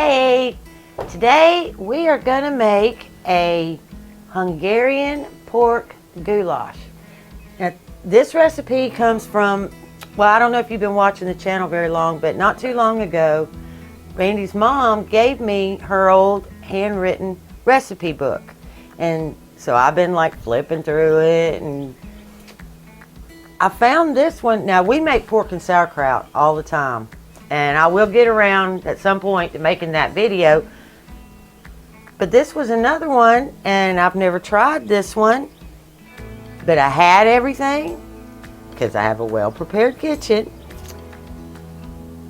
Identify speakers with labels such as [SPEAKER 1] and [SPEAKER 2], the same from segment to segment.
[SPEAKER 1] Hey, today we are going to make a Hungarian pork goulash. Now, this recipe comes from, well, I don't know if you've been watching the channel very long, but not too long ago, Randy's mom gave me her old handwritten recipe book. And so I've been like flipping through it, and I found this one. Now, we make pork and sauerkraut all the time, and I will get around at some point to making that video. But this was another one, and I've never tried this one, but I had everything because I have a well-prepared kitchen,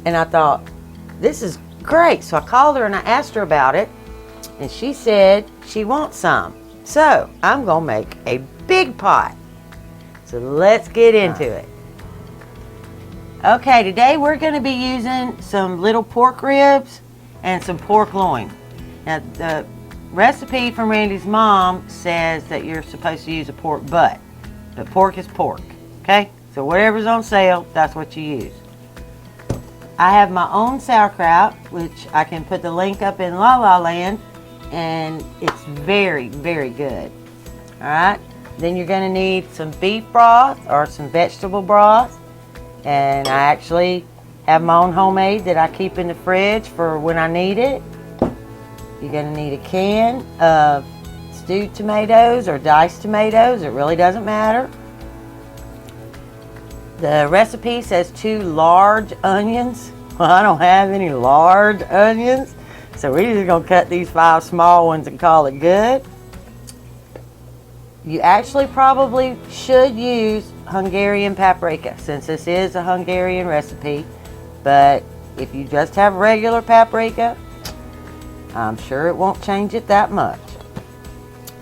[SPEAKER 1] and I thought, this is great. So I called her and I asked her about it, and she said she wants some. So I'm gonna make a big pot. So let's get into it. Okay, today we're going to be using some little pork ribs and some pork loin. Now, the recipe from Randy's mom says that you're supposed to use a pork butt, but pork is pork, okay? So whatever's on sale, that's what you use. I have my own sauerkraut, which I can put the link up in La La Land, and it's very, very good. All right, then you're going to need some beef broth or some vegetable broth. And I actually have my own homemade that I keep in the fridge for when I need it. You're going to need a can of stewed tomatoes or diced tomatoes. It really doesn't matter. The recipe says 2 large onions. Well, I don't have any large onions, so we're just going to cut these 5 small ones and call it good. You actually probably should use Hungarian paprika, since this is a Hungarian recipe, but if you just have regular paprika, I'm sure it won't change it that much.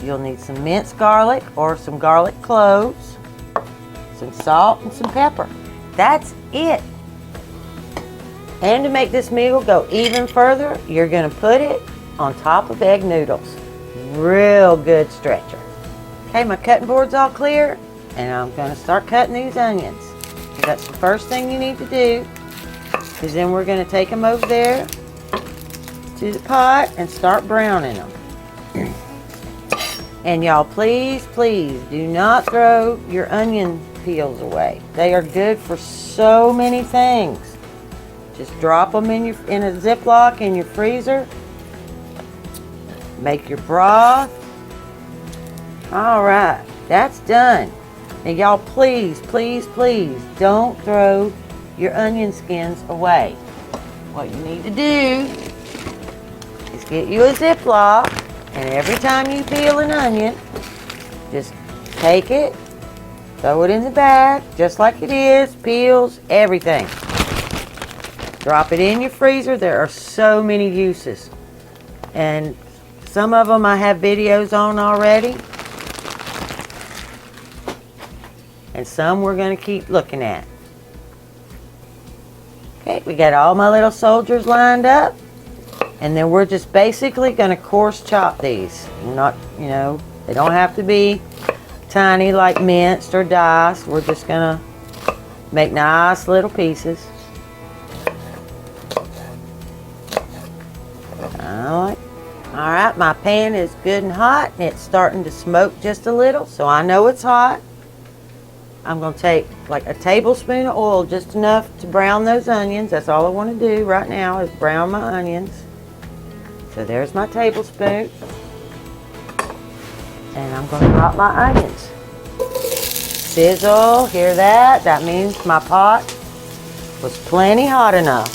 [SPEAKER 1] You'll need some minced garlic or some garlic cloves, some salt and some pepper. That's it. And to make this meal go even further, you're going to put it on top of egg noodles. Real good stretcher. Okay, my cutting board's all clear, and I'm going to start cutting these onions. So that's the first thing you need to do, because then we're going to take them over there to the pot and start browning them. And y'all, please, please do not throw your onion peels away. They are good for so many things. Just drop them in a Ziploc in your freezer. Make your broth. All right, that's done. Now y'all, please, please, please don't throw your onion skins away. What you need to do is get you a Ziploc, and every time you peel an onion, just take it, throw it in the bag, just like it is, peels, everything. Drop it in your freezer. There are so many uses, and some of them I have videos on already. And some we're going to keep looking at. Okay, we got all my little soldiers lined up. And then we're just basically going to coarse chop these. We're not, they don't have to be tiny like minced or diced. We're just going to make nice little pieces. Alright, my pan is good and hot, and it's starting to smoke just a little, so I know it's hot. I'm going to take like a tablespoon of oil, just enough to brown those onions. That's all I want to do right now is brown my onions. So there's my tablespoon. And I'm going to drop my onions. Sizzle, hear that? That means my pot was plenty hot enough.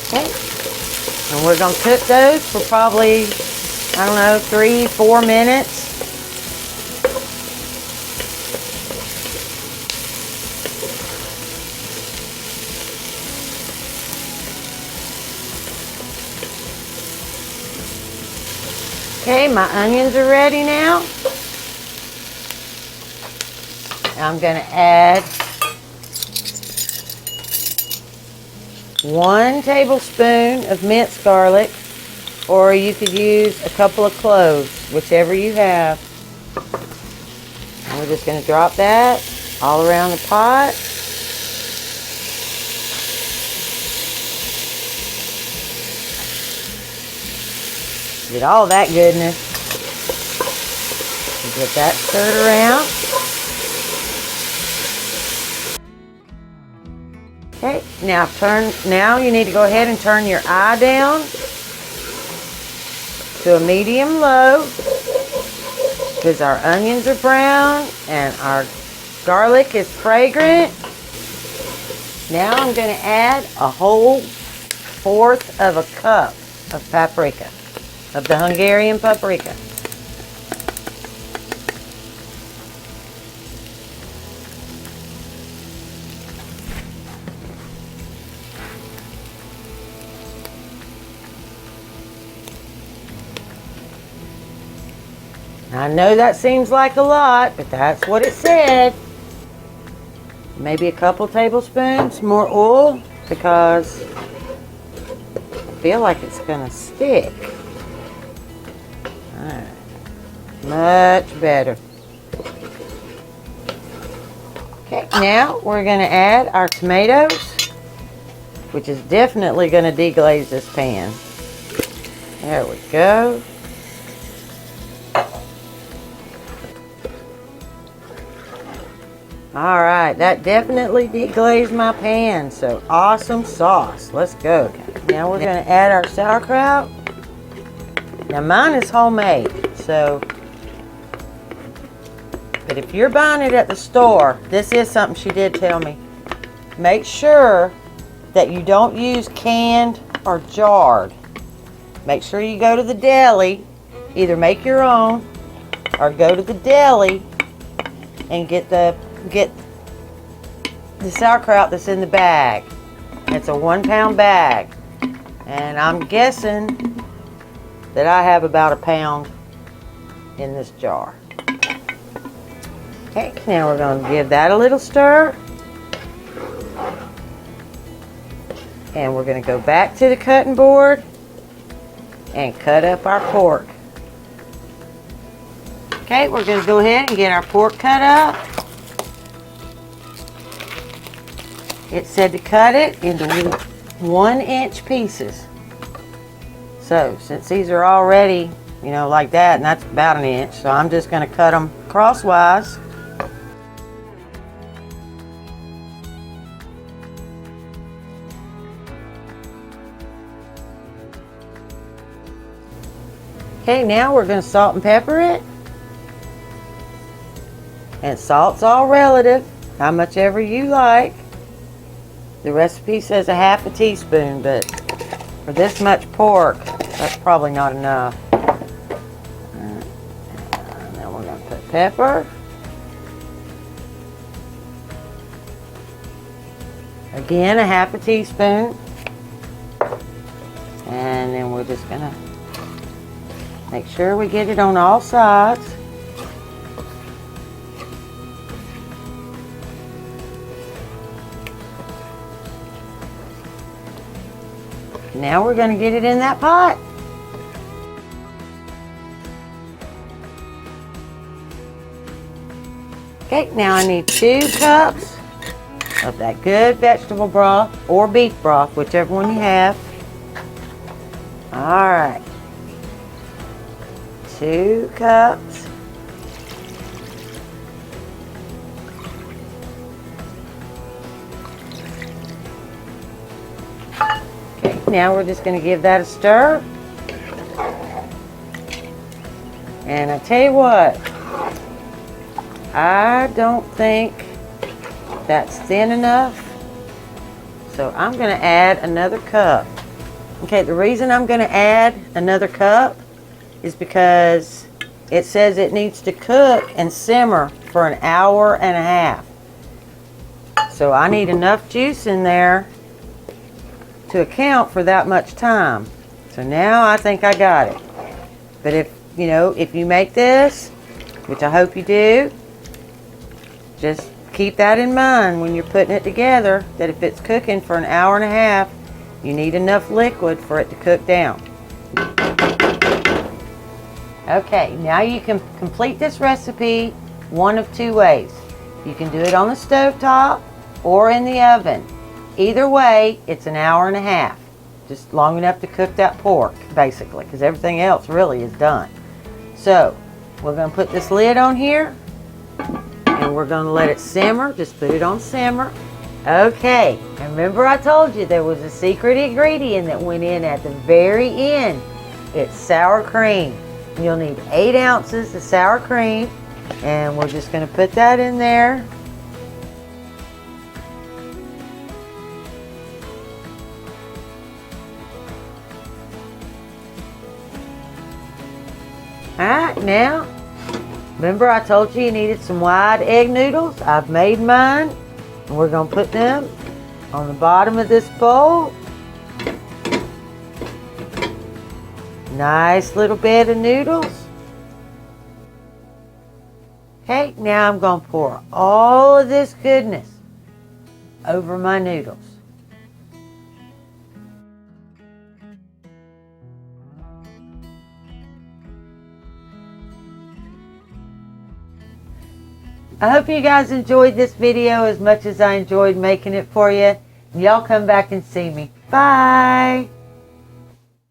[SPEAKER 1] Okay. And we're going to cook those for probably, 3-4 minutes. Okay, my onions are ready now. I'm going to add 1 tablespoon of minced garlic, or you could use a couple of cloves, whichever you have. And we're just going to drop that all around the pot. Get all that goodness. And get that stirred around. Okay, now you need to go ahead and turn your eye down to a medium low, because our onions are brown and our garlic is fragrant. Now I'm going to add a whole 1/4 of a cup of paprika, of the Hungarian paprika. I know that seems like a lot, but that's what it said. Maybe a couple tablespoons more oil, because I feel like it's gonna stick. All right. Much better. Okay, now we're gonna add our tomatoes, which is definitely gonna deglaze this pan. There we go. All right, that definitely deglazed my pan, so awesome sauce. Let's go. Now we're gonna add our sauerkraut. Now mine is homemade, so, but if you're buying it at the store, this is something she did tell me. Make sure that you don't use canned or jarred. Make sure you go to the deli, either make your own or go to the deli and get the sauerkraut that's in the bag. It's a 1-pound bag, and I'm guessing that I have about 1 pound in this jar. Okay, now we're going to give that a little stir, and we're going to go back to the cutting board and cut up our pork. Okay, we're going to go ahead and get our pork cut up. It said to cut it into 1-inch pieces. So, since these are already, you know, like that, and that's about 1 inch, so I'm just going to cut them crosswise. Okay, now we're going to salt and pepper it. And salt's all relative, how much ever you like. The recipe says 1/2 teaspoon, but for this much pork, that's probably not enough. And then we're going to put pepper. Again, 1/2 teaspoon. And then we're just going to make sure we get it on all sides. Now we're going to get it in that pot. Okay, now I need 2 cups of that good vegetable broth or beef broth, whichever one you have. All right. 2 cups. Now we're just going to give that a stir. And I tell you what, I don't think that's thin enough, so I'm going to add another cup. Okay, the reason I'm going to add another cup is because it says it needs to cook and simmer for 1.5 hours. So I need enough juice in there to account for that much time. So now I think I got it. But if you make this, which I hope you do, just keep that in mind when you're putting it together, that if it's cooking for 1.5 hours, you need enough liquid for it to cook down. Okay, now you can complete this recipe one of two ways. You can do it on the stove top or in the oven. Either way, it's an hour and a half. Just long enough to cook that pork, basically, because everything else really is done. So, we're going to put this lid on here, and we're going to let it simmer. Just put it on simmer. Okay, and remember I told you there was a secret ingredient that went in at the very end. It's sour cream. You'll need 8 ounces of sour cream, and we're just going to put that in there. Alright, now, remember I told you needed some wide egg noodles? I've made mine, and we're going to put them on the bottom of this bowl. Nice little bed of noodles. Okay, now I'm going to pour all of this goodness over my noodles. I hope you guys enjoyed this video as much as I enjoyed making it for you. Y'all come back and see me. Bye!